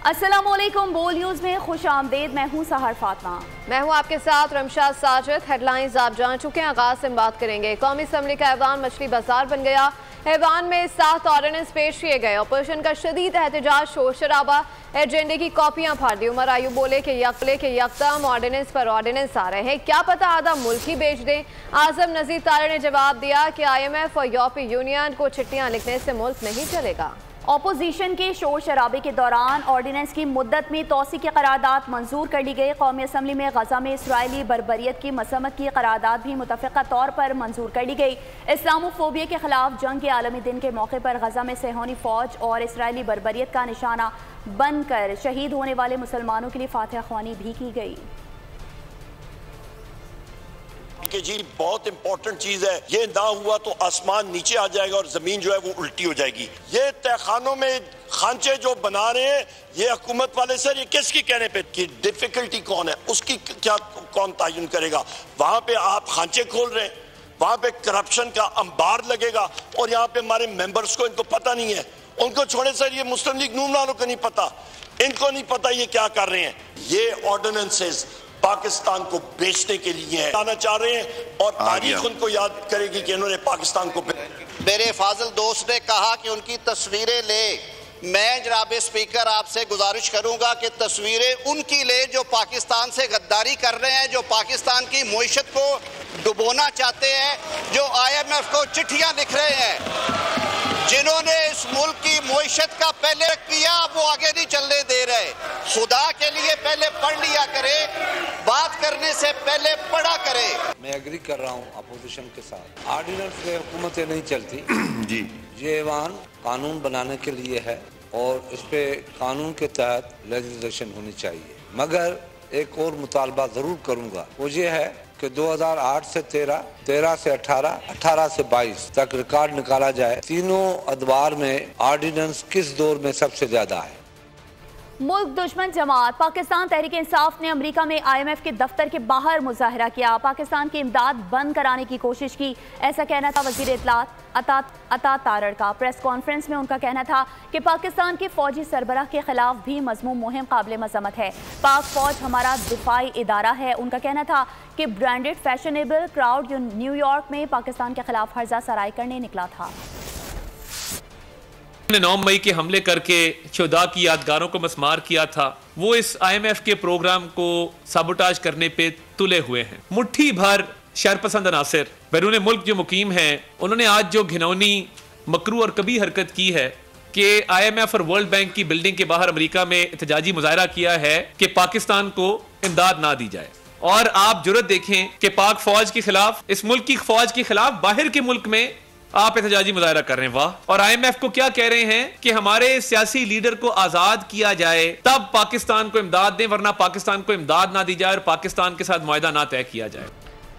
अस्सलामुअलैकुम, बोल न्यूज़ में खुश आमदेद। मैं हूँ सहर फातमा। मैं हूँ आपके साथ रमशा साजिद। हेडलाइंस आप जान चुके हैं, आगाज से बात करेंगे। कौमी असम्बली का ऐवान मछली बाजार बन गया। ऐवान में 7 ऑर्डिनेंस पेश किए गए। अपोजिशन का शदीद एहतजाज, शोर शराबा, एजेंडे की कॉपियां फाड़ दी। उमर आयू बोले कि यकदम ऑर्डिनेंस पर ऑर्डिनेंस आ रहे हैं, क्या पता आधा मुल्क ही बेच दें। आजम नजीर तारे ने जवाब दिया कि IMF और यूरोपीय यूनियन को चिट्ठियां लिखने से मुल्क नहीं चलेगा। अपोजिशन के शोर शराबे के दौरान ऑर्डिनेंस की मुद्दत में तोसी की करारदाद मंजूर कर ली गई। कौमी असम्बली में गजा में इसराइली बर्बरियत की मसम्मत की करारदाद भी मुतफ़िक़ा तौर पर मंजूर कर ली गई। इस्लामोफोबिया के खिलाफ जंग के आलमी दिन के मौके पर गजा में सेहोनी फौज और इसराइली बर्बरियत का निशाना बनकर शहीद होने वाले मुसलमानों के लिए फातिहा ख्वानी भी की गई। कि जी बहुत इंपॉर्टेंट चीज है, ये ना हुआ तो आसमान नीचे आ जाएगा और जमीन जो है वो उल्टी हो जाएगी। ये तहखानों में खांचे जो बना रहे हैं ये हुकूमत वाले, सर ये किसकी कहने पे कि डिफिकल्टी कौन है उसकी क्या कौन तयन करेगा। वहां पे आप खांचे खोल रहे हैं, वहां पे करप्शन का अंबार लगेगा और यहाँ पे हमारे मेंबर्स को इनको पता नहीं है। उनको छोड़े सर, ये मुस्लिम लीग नून वालों को नहीं पता, इनको नहीं पता ये क्या कर रहे हैं। ये ऑर्डिनेंसेस पाकिस्तान को बेचने के लिए आना चाह रहे हैं और तारीख उनको याद करेगी कि इन्होंने पाकिस्तान को। मेरे फाजिल दोस्त ने कहा कि उनकी तस्वीरें ले। मैं जनाब स्पीकर आपसे गुजारिश करूंगा कि तस्वीरें उनकी ले जो पाकिस्तान से गद्दारी कर रहे हैं, जो पाकिस्तान की मईशत को डुबोना चाहते हैं, जो IMF को चिट्ठियां लिख रहे हैं, जिन्होंने इस मुल्क की मईशत का पहले किया अब वो आगे नहीं चलने दे रहे। खुदा के लिए पहले पढ़ लिया करे, बात करने से पहले पढ़ा करे। मैं एग्री कर रहा हूँ अपोजिशन के साथ। ऑर्डिनेंस से हुकूमतें नहीं चलती जी। ये ऐवान कानून बनाने के लिए है और इस पे कानून के तहत लेजिस्लेशन होनी चाहिए। मगर एक और मुतालबा जरूर करूँगा, वो ये है कि 2008 से 13, 13 से 18, 18 से 22 तक रिकॉर्ड निकाला जाए, तीनों अदवार में ऑर्डिनेंस किस दौर में सबसे ज्यादा है। मुल्क दुश्मन जमात पाकिस्तान तहरीक इंसाफ ने अमेरिका में IMF के दफ्तर के बाहर मुजाहरा किया। पाकिस्तान की इमदाद बंद कराने की कोशिश की, ऐसा कहना था वजीर इत्तलात अता तारड़ का। प्रेस कॉन्फ्रेंस में उनका कहना था कि पाकिस्तान के फौजी सरबराह के खिलाफ भी मजमूम मुहिम काबिल मजम्मत है। पाक फौज हमारा दिफाई इदारा है। उनका कहना था कि ब्रांडेड फैशनेबल क्राउड न्यूयॉर्क में पाकिस्तान के खिलाफ हर्जा सराय करने निकला था। 9 मई के हमले करके शुहदा की यादगारों को मस्मार किया था, वो इस IMF के प्रोग्राम को साबोटाज करने पे तुले हुए हैं। मुट्ठी भर शरपसंद अनासिर बैरून मुल्क जो मुकीम हैं, उन्होंने आज जो घिनौनी, मकरू और कभी हरकत की है कि IMF और वर्ल्ड बैंक की बिल्डिंग के बाहर अमेरिका में एहतजाजी मुजाहरा किया है कि पाकिस्तान को इमदाद ना दी जाए। और आप जुर्रत देखें कि पाक फौज के खिलाफ, इस मुल्क की फौज के खिलाफ बाहर के मुल्क में आप एहतजाजी मुजाहरा कर रहे हैं। वाह। और IMF को क्या कह रहे हैं कि हमारे सियासी लीडर को आजाद किया जाए तब पाकिस्तान को इमदाद दें, वरना पाकिस्तान को इमदाद ना दी जाए और पाकिस्तान के साथ मुआहदा ना तय किया जाए।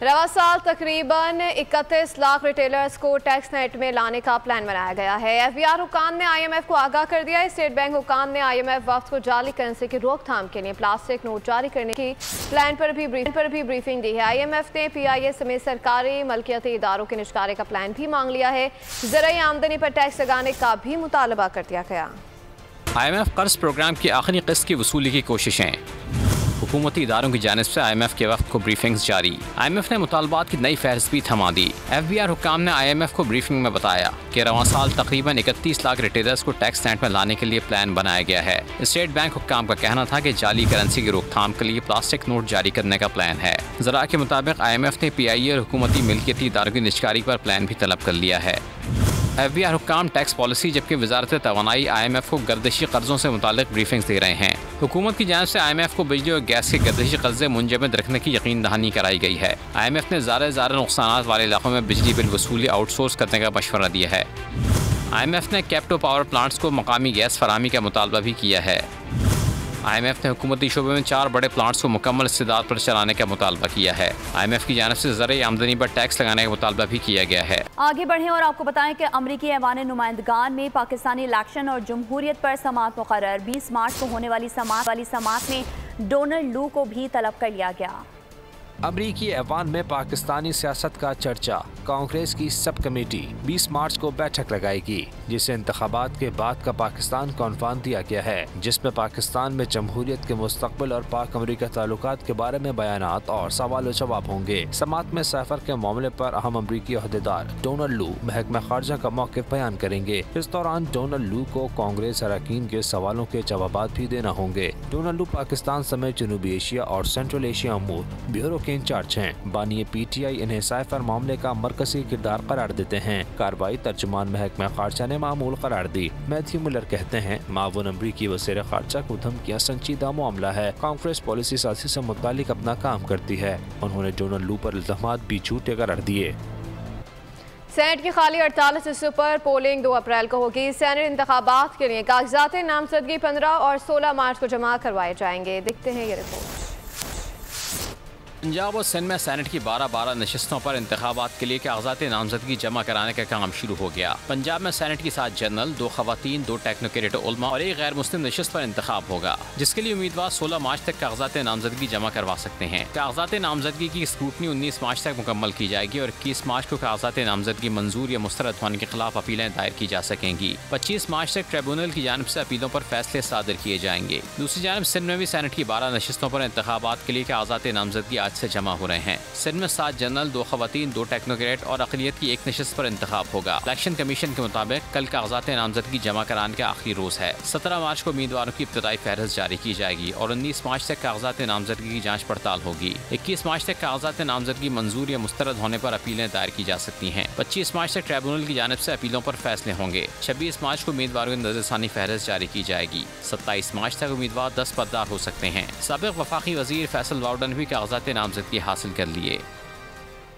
रवा साल तकरीबन 31 लाख रिटेलर्स को टैक्स नेट में लाने का प्लान बनाया गया है। FBR हुकाम ने IMF को आगाह कर दिया है। स्टेट बैंक हुकाम ने IMF वक्त को जाली करेंसी की रोकथाम के लिए प्लास्टिक नोट जारी करने की प्लान पर भी ब्रीफिंग दी है। IMF ने PIA समेत सरकारी मलकियती इदारों के निष्कारे का प्लान भी मांग लिया है। ज़राई आमदनी पर टैक्स लगाने का भी मुतालबा कर दिया गया। IMF कर्ज प्रोग्राम की आखिरी किस्त की वसूली की कोशिशें। हुकूमती इदारों की जानिब से IMF के वक्त को ब्रीफिंग्स जारी। IMF ने मुतालबात की नई फहरिस्त भी थमा दी। FBR हुकाम ने IMF को ब्रीफिंग में बताया कि रवां साल तकरीबन 31 लाख रिटेलर्स को टैक्स नेट में लाने के लिए प्लान बनाया गया है। स्टेट बैंक हुकाम का कहना था कि जाली करेंसी की रोकथाम के लिए प्लास्टिक नोट जारी करने का प्लान है। ज़रा के मुताबिक IMF ने PIA और हुकूमती मिल्कियती इदारों की निष्कारी पर प्लान भी तलब कर लिया है। FBR हुकाम टैक्स पॉलिसी, जबकि वजारत तवानाई IMF को गर्दिशी कर्जों से मुतालिक ब्रीफिंग्स दे रहे हैं। हुकूमत की जानिब से IMF को बिजली और गैस के गर्दिशी कर्जे मुंजमद रखने की यकीन दहानी कराई गई है। IMF ने ज़ारे नुकसान वाले इलाकों में बिजली बिल वसूली आउटसोर्स करने का मशवरा दिया है। IMF ने कैप्टो पावर प्लांट्स को मकामी गैस फराहमी का मुतालबा भी किया है। IMF ने हुकूमती शोबे में 4 बड़े प्लांट्स को मुकम्मल इस्तेदाद पर चलाने का मुतालबा किया है। IMF की जानिब से ज़राई आमदनी पर टैक्स लगाने का मुतालबा भी किया गया है। आगे बढ़ें और आपको बताएं कि अमरीकी ऐवान नुमाइंदगान में पाकिस्तानी इलेक्शन और जमहूरियत पर समाअत मुकर्रर। 20 मार्च को होने वाली समाअत में डोनाल्ड लू को भी तलब कर लिया गया। अमरीकी ऐवान में पाकिस्तानी सियासत का चर्चा। कांग्रेस की सब कमेटी 20 मार्च को बैठक लगाएगी, जिसे इंतखाबात के बाद का पाकिस्तान को अनुमान दिया गया है, जिसमें पाकिस्तान में जमहूरियत के मुस्तकबिल और पाक अमरीका ताल्लुकात के बारे में बयानात और सवाल जवाब होंगे। समात में सफर के मामले पर अहम अमरीकी अहदेदार डोनाल्ड लू महकमा खारजा का मौक़िफ़ बयान करेंगे। इस दौरान डोनाल्ड लू को कांग्रेस अरकान के सवालों के जवाब भी देना होंगे। डोनाल्ड लू पाकिस्तान समेत जनूबी एशिया और सेंट्रल एशिया अमूर ब्यूरो के इंचार्ज हैं। बानी PTI इन्हें साइफर मामले का मरकजी किरदार करार देते हैं। कार्रवाई तर्जुमान महकमा खारजा ने मामूल करार दी। मैथ्यू मिलर कहते हैं, मावन अमरीकी वज़ीर खारजा को धमकियां संजीदा मामला है। कांग्रेस पॉलिसी साजी से मुतालिक अपना काम करती है। उन्होंने डोनाल्ड लू पर इल्ज़ामात भी झूठे करार दिए। सेनेट की खाली 48 सीटों पर पोलिंग 2 अप्रैल को होगी। सेनेट इंतखाबात के लिए कागजात नामजदगी 15 और 16 मार्च को जमा करवाए जाएंगे। देखते हैं ये रिपोर्ट। पंजाब और सिंध में सेनेट की 12 नशिस्तों पर इंतखाबात के लिए कागजात नामजदगी जमा कराने का काम शुरू हो गया। पंजाब में सेनेट की 7 जनरल, 2 खवातीन, 2 टेक्नोक्रेट उलमा और 1 गैर मुस्लिम नशिस्त पर इंतखाब होगा, जिसके लिए उम्मीदवार 16 मार्च तक कागजात नामजदगी जमा करवा सकते हैं। कागजात नामजदगी की स्क्रूटनी 19 मार्च तक मुकम्मल की जाएगी और 21 मार्च को कागजात नामजदगी मंजूर या मुस्तरद होने के खिलाफ अपीलें दायर की जा सकेंगी। 25 मार्च तक ट्रिब्यूनल की जानिब से अपीलों पर फैसले सादर किए जाएंगे। दूसरी जानिब सिंध में भी सेनेट की 12 नशिस्तों पर इंतखाबात के लिए कागजात नामजदगी आज से जमा हो रहे हैं। सिंध में 7 जनरल, 2 खवातीन, 2 टेक्नोक्रेट और अक़लियत की 1 नशिस्त पर इंतखाब होगा। इलेक्शन कमीशन के मुताबिक कल कागजात नामजदगी जमा कराने का आखिरी रोज है। 17 मार्च को उम्मीदवारों की इब्तदाई फहरिस्त जारी की जाएगी और 19 मार्च तक कागजात नामजदगी की जांच पड़ताल होगी। 21 मार्च तक कागजात नामजदगी मंजूर या मुस्तरद होने पर अपीलें दायर की जा सकती हैं। 25 मार्च तक ट्रिब्यूनल की जानिब से अपीलों पर फैसले होंगे। 26 मार्च को उम्मीदवारों की नजरसानी फहरिस्त जारी की जाएगी। 27 मार्च तक उम्मीदवार दस्तबरदार हो सकते हैं। साबिक वफाकी वजीर फैसल वाउडा ने भी कागजात नामजदगी हासिल कर लिए।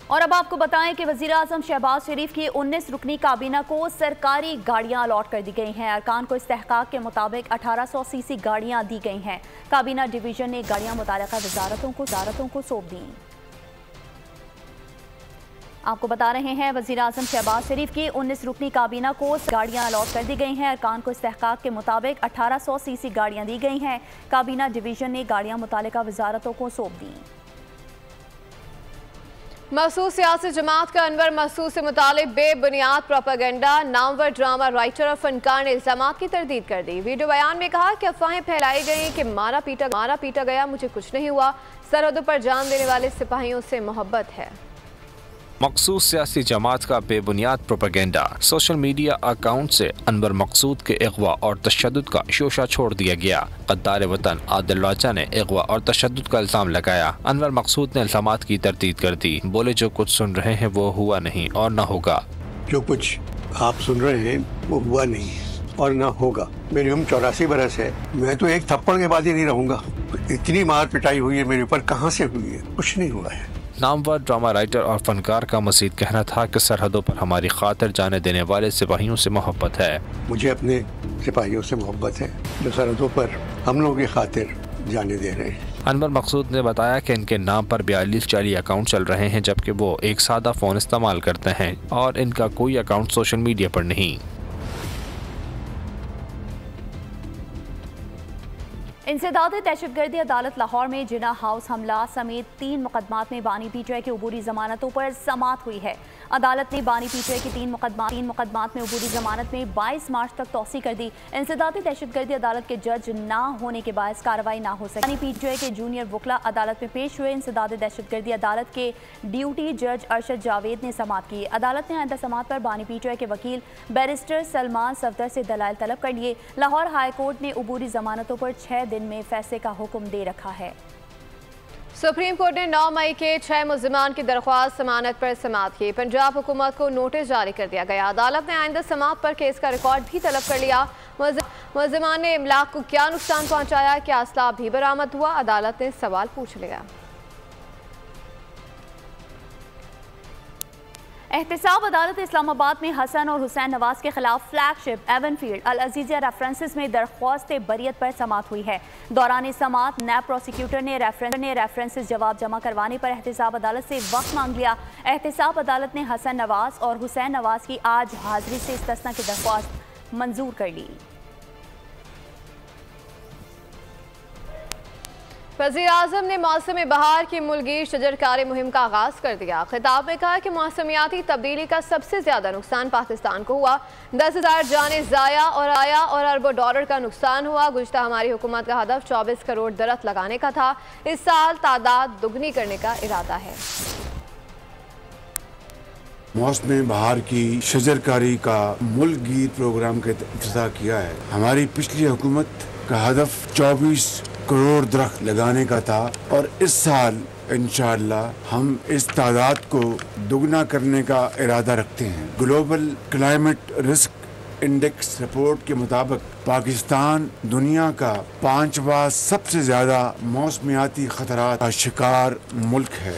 और अब आपको बताएं कि वज़ीर आज़म शहबाज शरीफ की 19 रुकनी काबीना को सरकारी गाड़ियां अलॉट कर दी गई हैं। अरकान को इस्तेहकाक के मुताबिक 1800 सीसी गाड़ियां दी गई हैं। काबीना डिवीजन ने गाड़ियां मुताल्लिका वजारतों को सौंप दी। आपको बता रहे हैं, वज़ीर आज़म शहबाज शरीफ की 19 रुकनी काबीना को गाड़ियां अलॉट कर दी गई हैं। अरकान को इस्तेहकाक के मुताबिक 1800 सीसी गाड़ियां दी गई हैं। काबीना डिवीजन ने गाड़ियां मुताल्लिका वजारतों को सौंप दी। महसूस सियासी जमात का अनवर महसूस से मुतालिक बेबुनियाद प्रोपेगेंडा, नामवर ड्रामा राइटर और फनकार ने इल्जामात की तरदीद कर दी। वीडियो बयान में कहा कि अफवाहें फैलाई गई कि मारा पीटा गया, मुझे कुछ नहीं हुआ, सरहदों पर जान देने वाले सिपाहियों से मोहब्बत है। मखसूस सियासी जमात का बेबुनियाद प्रोपेगेंडा। सोशल मीडिया अकाउंट से अनवर मकसूद के अगवा और तशद्दुद का शोशा छोड़ दिया गया। गद्दार वतन आदिल राजा ने अगवा और तशद्दुद का इल्जाम लगाया। अनवर मकसूद ने इल्जामात की तरदीद कर दी। बोले, जो कुछ सुन रहे हैं वो हुआ नहीं और न होगा। जो कुछ आप सुन रहे हैं वो हुआ नहीं है और न होगा। मेरी उम्र 84 बरस है। मैं तो एक थप्पड़ के बाद ही नहीं रहूंगा। इतनी मार पिटाई हुई है मेरे ऊपर, कहाँ से हुई है? कुछ नहीं हुआ है। नामवर ड्रामा राइटर और फनकार का मज़ीद कहना था कि सरहदों पर हमारी खातिर जाने देने वाले सिपाहियों से मोहब्बत है। मुझे अपने सिपाहियों से मोहब्बत है जो सरहदों पर हम लोगों की खातिर जाने दे रहे हैं। अनवर मकसूद ने बताया कि इनके नाम पर 42 जाली अकाउंट चल रहे हैं, जबकि वो एक सादा फ़ोन इस्तेमाल करते हैं और इनका कोई अकाउंट सोशल मीडिया पर नहीं। इंसदाद दहशतगर्दी अदालत लाहौर में जिना हाउस हमला समेत 3 मुकदमात में बानी PTI की अबूरी जमानतों पर समाअत हुई है। अदालत ने बानी PTI की 3 मुकदमात में अबूरी जमानत में 22 मार्च तक तौसी कर दी। इंसदाद दहशतगर्दी अदालत के जज ना होने के बायस कार्रवाई ना हो सकी। बानी PTI के जूनियर वकला अदालत में पेश हुए। इंसदाद दहशतगर्दी अदालत के ड्यूटी जज अरशद जावेद ने समाअत की। अदालत ने आइंदा समाअत पर बानी PTI के वकील बैरिस्टर सलमान सफदर से दलाइल तलब कर लिए। लाहौर हाई कोर्ट ने अबूरी जमानतों पर 6 दिन में फैसले का हुक्म दे रखा है। सुप्रीम कोर्ट ने 9 मई के 6 मुल्जिमान की दरख्वास्त जमानत पर समाअत की। पंजाब हुकूमत को नोटिस जारी कर दिया गया। अदालत ने आइंदा समाअत पर केस का रिकॉर्ड भी तलब कर लिया। मुल्जिमान ने इमलाक को क्या नुकसान पहुंचाया, क्या असला भी बरामद हुआ, अदालत ने सवाल पूछ लिया। एहतसाब अदालत इस्लामाबाद में हसन और हुसैन नवाज के खिलाफ फ्लैगशिप एवनफील्ड अल अजीजिया रेफरेंसेस में दरख्वास्त बरियत पर समाअत हुई है। दौरान समाअत नैब प्रोसिक्यूटर ने रेफरेंसेस जवाब जमा करवाने पर एहतसाब अदालत से वक्त मांग लिया। एहतसाब अदालत ने हसन नवाज और हुसैन नवाज की आज हाजिरी से इस्तिस्ना की दरख्वास्त मंजूर कर ली। वज़ीर आज़म ने मौसम बहार की मुल्की शजरकारी मुहिम का आगाज़ कर दिया। खिताब में कहा कि मौसमियाती तब्दीली का सबसे ज़्यादा नुकसान पाकिस्तान को हुआ। 10,000 जानें ज़ाया और आया और अरबों डॉलर का नुकसान हुआ। गुज़श्ता हमारी हुकूमत का हदफ 24 करोड़ दरख्त लगाने का था। इस साल तादाद दुगनी करने का इरादा है। मौसम बहार की शजरकारी का मुल्की प्रोग्राम का इफ्तिताह किया है। हमारी पिछली हुकूमत का हदफ 24 करोड़ दरख्त लगाने का था और इस साल इंशाअल्लाह हम इस तादाद को दुगना करने का इरादा रखते हैं। Global climate risk index report के मुताबिक पाकिस्तान दुनिया का 5वां सबसे ज्यादा मौसमियाती खतरात का शिकार मुल्क है।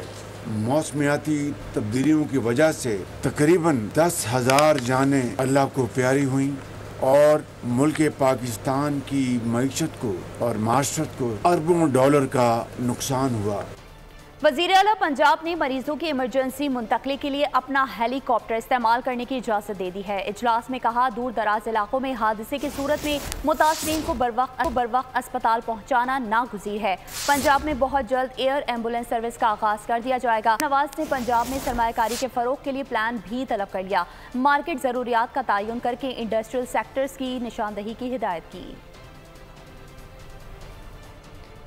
मौसमियाती तब्दीलियों की वजह से तकरीबन 10,000 जानें अल्लाह को प्यारी हुई और मुल्क पाकिस्तान की मईशत को और माशरत को अरबों डॉलर का नुकसान हुआ। वज़ीर आला पंजाब ने मरीजों की इमरजेंसी मुंतकली के लिए अपना हेलीकॉप्टर इस्तेमाल करने की इजाज़त दे दी है। इजलास में कहा, दूर दराज इलाकों में हादसे की सूरत में मुतासरीन को बरवक्त अस्पताल पहुँचाना नागुज़ीर है। पंजाब में बहुत जल्द एयर एम्बुलेंस सर्विस का आगाज़ कर दिया जाएगा। नवाज ने पंजाब में सरमायाकारी के फ़रोग के लिए प्लान भी तलब कर लिया। मार्केट ज़रूरियात का तयन करके इंडस्ट्रियल सेक्टर्स की निशानदही की हिदायत की।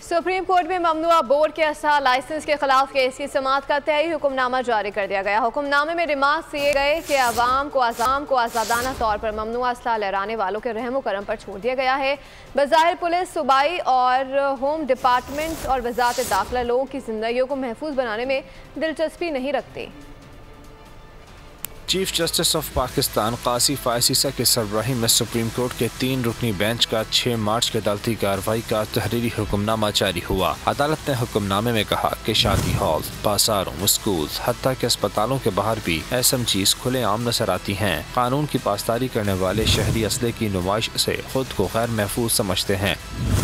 सुप्रीम कोर्ट में ममनुआ बोर्ड के असला लाइसेंस के खिलाफ केस की समाअत का तय हुक्मनामा जारी कर दिया गया। हुक्मनामे में रिमार्क्स दिए गए कि अवाम को आज़ादाना तौर पर ममनुआ असला लहराने वालों के रहमो करम पर छोड़ दिया गया है। बज़ाहिर पुलिस, सूबाई और होम डिपार्टमेंट और वज़ारत दाखिला लोगों की जिंदगियों को महफूज बनाने में दिलचस्पी नहीं रखते। चीफ जस्टिस ऑफ पाकिस्तान कासी फायसीसा की सरबराही में सुप्रीम कोर्ट के 3 रुकनी बेंच का 6 मार्च के अदालती कार्रवाई का तहरीरी हुक्मनामा जारी हुआ। अदालत ने हुक्मनामे में कहा कि शादी हॉल, बाजारों, स्कूल, हत्ता के अस्पतालों के बाहर भी SMGs खुले आम नजर आती हैं। कानून की पासदारी करने वाले शहरी असले की नुमाइश से खुद को गैर महफूज समझते हैं।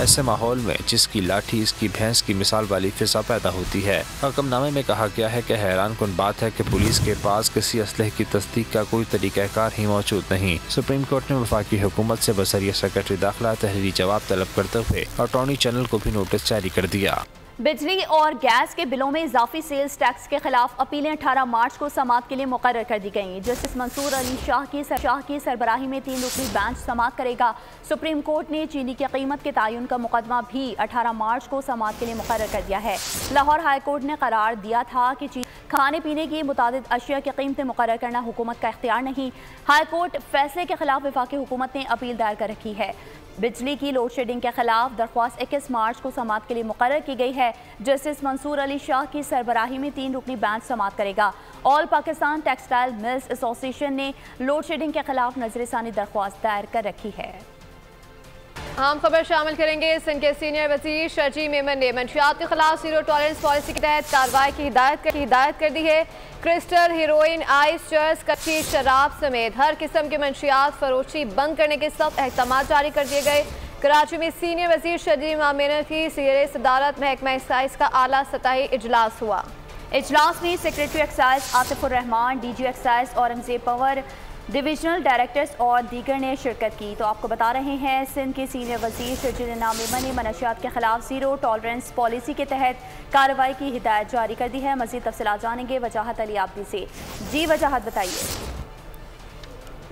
ऐसे माहौल में जिसकी लाठी इसकी भैंस की मिसाल वाली फिजा पैदा होती है। हुक्मनामे में कहा गया है कि हैरान कुन बात है कि पुलिस के पास किसी असलहे की तस्दीक का कोई तरीक़ाकार ही मौजूद नहीं। सुप्रीम कोर्ट ने वफाकी हुकूमत से बसरिया सेक्रेटरी दाखिला तहरीरी जवाब तलब करते हुए अटॉर्नी जनरल को भी नोटिस जारी कर दिया। बिजली और गैस के बिलों में इजाफी सेल्स टैक्स के खिलाफ अपीलें 18 मार्च को समाअत के लिए मुकर्रर कर दी गईं। जस्टिस मंसूर अली शाह की सरबराही में 3 रुकनी बेंच समाअत करेगा। सुप्रीम कोर्ट ने चीनी की कीमत के तयन का मुकदमा भी 18 मार्च को समाअत के लिए मुकर्रर कर दिया है। लाहौर हाई कोर्ट ने करार दिया था कि खाने पीने की मुतादिद अशिया की कीमतें मुकर्रर करना हुकूमत का इख्तियार नहीं। हाई कोर्ट फैसले के खिलाफ वफाकी हुकूमत ने अपील दायर कर रखी है। बिजली की लोड शेडिंग के खिलाफ दरख्वास्त 21 मार्च को समाअत के लिए मुकर्रर की गई है। जस्टिस मंसूर अली शाह की सरबराही में 3 रुकनी बेंच समाअत करेगा। All Pakistan textile mills association ने लोड शेडिंग के खिलाफ नजरसानी दरख्वास्त दायर कर रखी है। आम खबर शामिल करेंगे। सिंध के सीनियर वजीर शर्जील मेमन ने मंशियात के खिलाफ जीरो टॉलरेंस पॉलिसी के तहत कार्रवाई की हिदायत कर दी है। क्रिस्टल, हेरोइन, आइस, चर्स, कच्ची शराब समेत हर किस्म की मंशियात फरोशी बंद करने के सख्त अहकाम जारी कर दिए गए। कराची में सीनियर वजीर शर्जील मेमन की ज़ेर सदारत महकमा एक्साइज का आला सतही इजलास हुआ। इजलास में secretary excise Atifur Rahman, DG excise Aurangzeb Pawar, divisional directors और दीगर ने शिरकत की। तो आपको बता रहे हैं, सिंध के सीनियर वजीर शर्जील मेमन ने मनशियात के खिलाफ जीरो टॉलरेंस पॉलिसी के तहत कार्रवाई की हिदायत जारी कर दी है। मज़ीद तफसीलात जानेंगे वजाहत अली आब्दी से। जी वजाहत बताइए।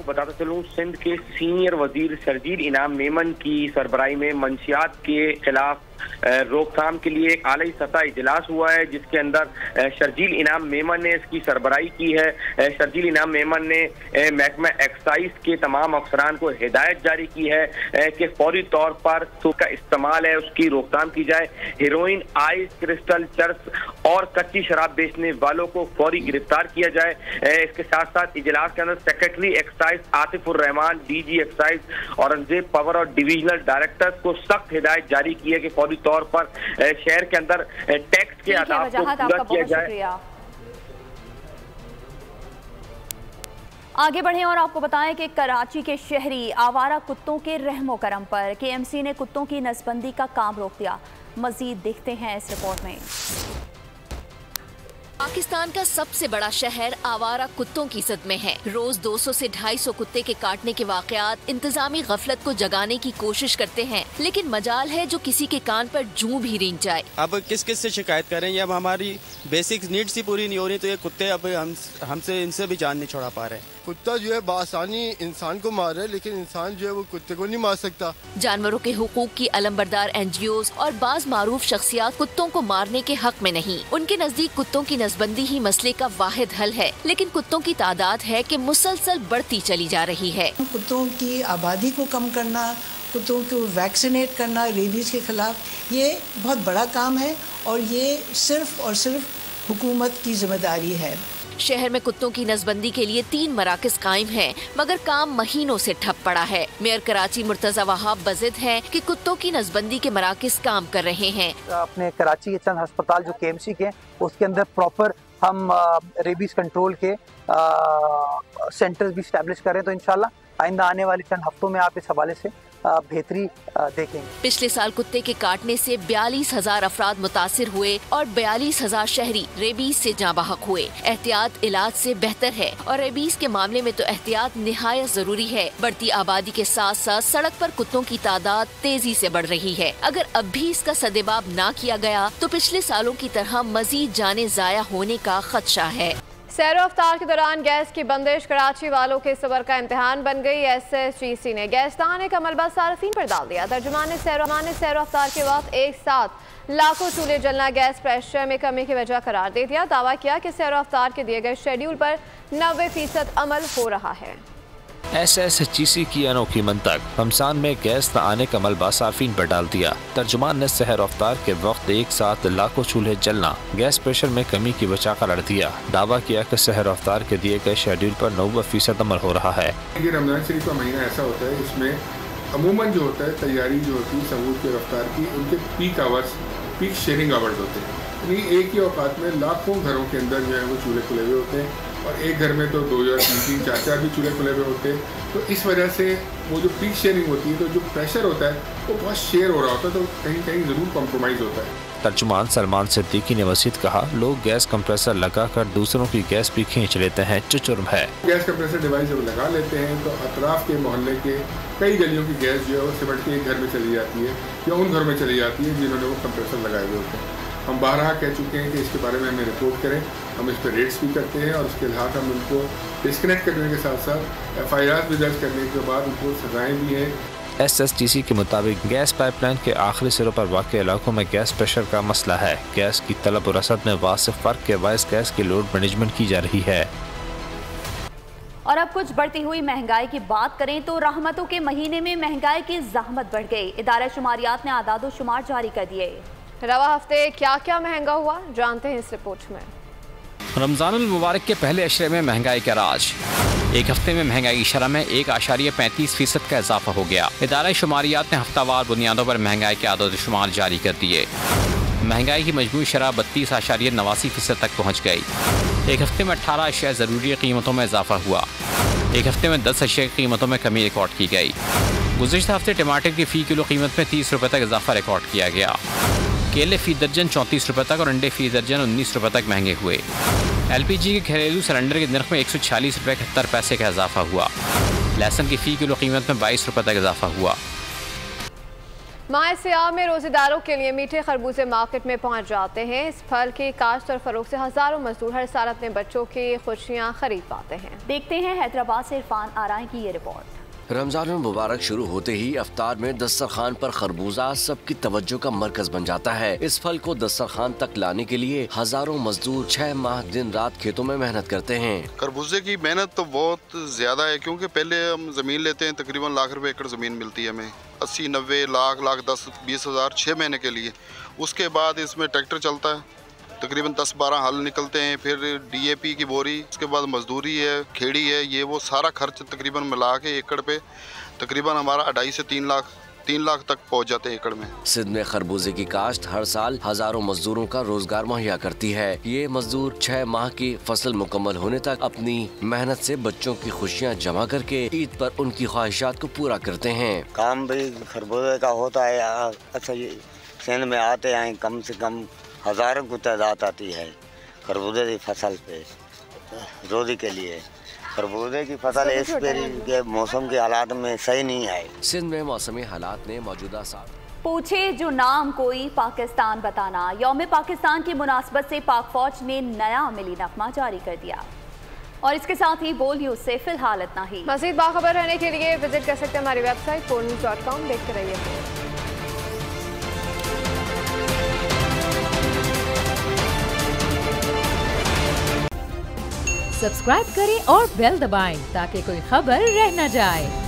बताता चलूँ, सिंध के सीनियर वजीर शर्जील मेमन की सरबराही में मंशियात के खिलाफ रोकथाम के लिए एक आला सतह इजलास हुआ है, जिसके अंदर शर्जील मेमन ने इसकी सरबराही की है। शर्जील मेमन ने महकमा एक्साइज के तमाम अफसरान को हिदायत जारी की है कि फौरी तौर पर उसका इस्तेमाल है उसकी रोकथाम की जाए। हेरोइन, आइस, क्रिस्टल, चर्स और कच्ची शराब बेचने वालों को फौरी गिरफ्तार किया जाए। इसके साथ साथ इजलास के अंदर secretary excise Atifur Rahman, DG excise Aurangzeb Pawar और डिविजनल डायरेक्टर्स को सख्त हिदायत जारी की है कि फौरी तौर पर शहर के अंदर टैक्स के आदाब को पूरा किया जाए। आगे बढ़ें और आपको बताएं कि कराची के शहरी आवारा कुत्तों के रहमो करम पर KMC ने कुत्तों की नसबंदी का काम रोक दिया। मजीद देखते हैं इस रिपोर्ट में। पाकिस्तान का सबसे बड़ा शहर आवारा कुत्तों की ज़द में है। रोज 200 से 250 कुत्ते के काटने के वाक़यात इंतजामी गफलत को जगाने की कोशिश करते हैं, लेकिन मजाल है जो किसी के कान पर जूं भी रेंग जाए। अब किस किस से शिकायत करेंगे? अब हमारी बेसिक नीड्स ही पूरी नहीं हो रही, तो ये कुत्ते अब हमसे इनसे भी जान नहीं छुड़ा पा रहे। कुत्ता जो है बासानी इंसान को मार रहा है, लेकिन इंसान जो है वो कुत्ते को नहीं मार सकता। जानवरों के हुकूक की अलमबरदार NGOs और बाज मारूफ शख्सियात कुत्तों को मारने के हक में नहीं। उनके नजदीक कुत्तों की नसबंदी ही मसले का वाहिद हल है, लेकिन कुत्तों की तादाद है कि मुसलसल बढ़ती चली जा रही है। कुत्तों की आबादी को कम करना, कुत्तों को वैक्सीनेट करना रेबीज के खिलाफ, ये बहुत बड़ा काम है और ये सिर्फ और सिर्फ हुकूमत की जिम्मेदारी है। शहर में कुत्तों की नसबंदी के लिए 3 मराकज कायम हैं, मगर काम महीनों से ठप पड़ा है। मेयर कराची मुर्तजा वहाब बजिद हैं कि कुत्तों की नसबंदी के मराकज काम कर रहे हैं। अपने कराची के चंद अस्पताल जो KMC के, उसके अंदर प्रॉपर हम रेबीज कंट्रोल के सेंटर्स भी स्टैब्लिश करें, तो इंशाल्लाह आइंदा आने वाले चंद हफ्तों में आप इस हवाले से बेहतरी देखेंगे। पिछले साल कुत्ते के काटने से 42,000 अफराद मुतासिर हुए और 42,000 शहरी रेबीज से जाँ बहक हुए। एहतियात इलाज से बेहतर है और रेबीज के मामले में तो एहतियात निहायत जरूरी है। बढ़ती आबादी के साथ साथ सड़क पर कुत्तों की तादाद तेजी से बढ़ रही है। अगर अब भी इसका सदेबाब ना किया गया तो पिछले सालों की तरह मजीद जाने जाया होने का खदशा है। सैर अफ्तार के दौरान गैस की बंदिश कराची वालों के सबर का इम्तिहान बन गई। SSGC ने गैस लाने का मलबा सार्फिन पर डाल दिया। तर्जुमान सैर अफ्तार के वक्त एक साथ लाखों चूल्हे जलना गैस प्रेशर में कमी की वजह करार दे दिया। दावा किया कि सैर अफ्तार के दिए गए शेड्यूल पर 90% अमल हो रहा है। SSGC की अनोखी मंतक, रमजान में गैस न आने का मलबा सार्फिन पर डाल दिया। तर्जुमान ने सहर अफ्तार के वक्त एक साथ लाखों चूल्हे जलना गैस प्रेशर में कमी की वजह करार दिया। दावा किया कि सहर अफ्तार के दिए गए शेड्यूल पर 90% अमल हो रहा है। ये रमजान शरीफ का महीना ऐसा होता है, इसमें अमूमन जो होता है तैयारी जो होती है सबूत के रफ्तार की, उनके peak hours, peak sharing hours होते हैं। यानी एक ही औकात में लाखों घरों के अंदर जो है वो चूल्हे खुले हुए होते हैं और एक घर में तो 2 या 3, 4 भी चूल्हे खुले हुए होते हैं। तो इस वजह से वो जो पीक शेयरिंग होती है, तो जो प्रेशर होता है वो बहुत शेयर हो रहा होता है, तो कहीं कहीं ज़रूर कॉम्प्रोमाइज़ होता है। तर्जुमान सलमान सिद्दीकी ने मज़ीद कहा, लोग गैस कंप्रेसर लगाकर दूसरों की गैस भी खींच लेते हैं, जो जुर्म है। गैस कंप्रेसर डिवाइस जब लगा लेते हैं तो अतराफ के मोहल्ले के कई गलियों की गैस जो है वो सिमट के एक घर में चली जाती है या उन घर में चली जाती है जिन्होंने वो कंप्रेसर लगाए हुए होते हैं। हम बारहा कह चुके हैं कि इसके बारे में हमें रिपोर्ट करें, हम इस पर रेट्स भी करते हैं और उसके अलावा हम उनको डिस्कनेक्ट करने के साथ साथ FIR भी दर्ज करने के बाद उनको सजाएँ भी हैं। SSGC के मुताबिक गैस पाइपलाइन के आखिरी सिरों पर वाक़ इलाकों में गैस प्रेशर का मसला है। गैस की तलब और रसद में वासिफ फ़र्क के बायस गैस की लोड मैनेजमेंट की जा रही है। और अब कुछ बढ़ती हुई महंगाई की बात करें तो रहमतों के महीने में महंगाई की ज़हमत बढ़ गई। इदारा शुमारियात ने आदाद शुमार जारी कर दिए। रवा हफ्ते क्या क्या महंगा हुआ, जानते हैं इस रिपोर्ट में। रमज़ानुल मुबारक के पहले अशरे में महंगाई का राज। एक हफ्ते में महंगाई की शरह में 1.35% का इजाफा हो गया। इदारा शुमारियात ने हफ्तावार बुनियादों पर महंगाई के आदाद शुमार जारी कर दिए। महंगाई की मजमूई शरह 32.89% तक पहुँच गई। एक हफ्ते में 18 अशिया ज़रूरी कीमतों में इजाफा हुआ। एक हफ्ते में 10 अशिया की कीमतों में कमी रिकॉर्ड की गई। गुज़िश्ता हफ्ते टमाटर की फ़ी किलो कीमत में 30 रुपये तक इजाफा रिकॉर्ड किया गया। केले फ़ी दर्जन 34 रुपये तक और अंडे फ़ी दर्जन 19 रुपये तक महंगे हुए। LPG के घरेलू सिलेंडर के नर्ख में 146 रुपये 71 पैसे का इजाफा हुआ। लहसुन की फ़ी किलो कीमत में 22 रुपये तक इजाफा हुआ। माह सियाम में रोज़ेदारों के लिए मीठे खरबूजे मार्केट में पहुंच जाते हैं। इस फल की काश्त और फरोख्त से हज़ारों मजदूर हर साल अपने बच्चों की खुशियाँ खरीद पाते हैं। देखते हैं हैदराबाद से इरफान आराई की ये रिपोर्ट। रमजानुल मुबारक शुरू होते ही अफ्तार में दस्तरखान पर खरबूजा सबकी तवज्जो का मरकज बन जाता है। इस फल को दस्तरखान तक लाने के लिए हजारों मजदूर 6 माह दिन रात खेतों में मेहनत करते हैं। खरबूजे की मेहनत तो बहुत ज्यादा है, क्योंकि पहले हम जमीन लेते हैं, तकरीबन लाख रुपए एकड़ जमीन मिलती है हमें, 80-90 लाख 10-20 हज़ार 6 महीने के लिए। उसके बाद इसमें ट्रैक्टर चलता है, तकरीबन 10-12 हल निकलते हैं, फिर DAP की बोरी, उसके बाद मजदूरी है, खेड़ी है, ये वो सारा खर्च तकरीबन मिला के एकड़ पे तकरीबन हमारा 2.5 से 3 लाख तक पहुंच जाते हैं एकड़ में। सिंध में खरबूजे की काश्त हर साल हजारों मजदूरों का रोजगार मुहैया करती है। ये मजदूर 6 माह की फसल मुकम्मल होने तक अपनी मेहनत से बच्चों की खुशियाँ जमा करके ईद पर उनकी ख्वाहिशात को पूरा करते हैं। काम भी खरबूजे का होता है। अच्छा, ये सिंध में आते हैं, कम से कम हजारों की तादाद आती है। खरबूजे की फसल पे रोजी के लिए। खरबूजे की फसल इस के मौसम के हालात में सही नहीं है। सिंध में मौसमी हालात ने मौजूदा साल पूछे जो नाम कोई पाकिस्तान बताना। यौम पाकिस्तान की मुनासबत से पाक फौज ने नया मिली नगमा जारी कर दिया। और इसके साथ ही बोल न्यूज से फिलहाल इतना ही। मज़ीद बाखबर रहने के लिए विजिट कर सकते हैं हमारी वेबसाइट boldnews.com। देखते रहिए। सब्सक्राइब करें और बेल दबाएं ताकि कोई खबर रह न जाए।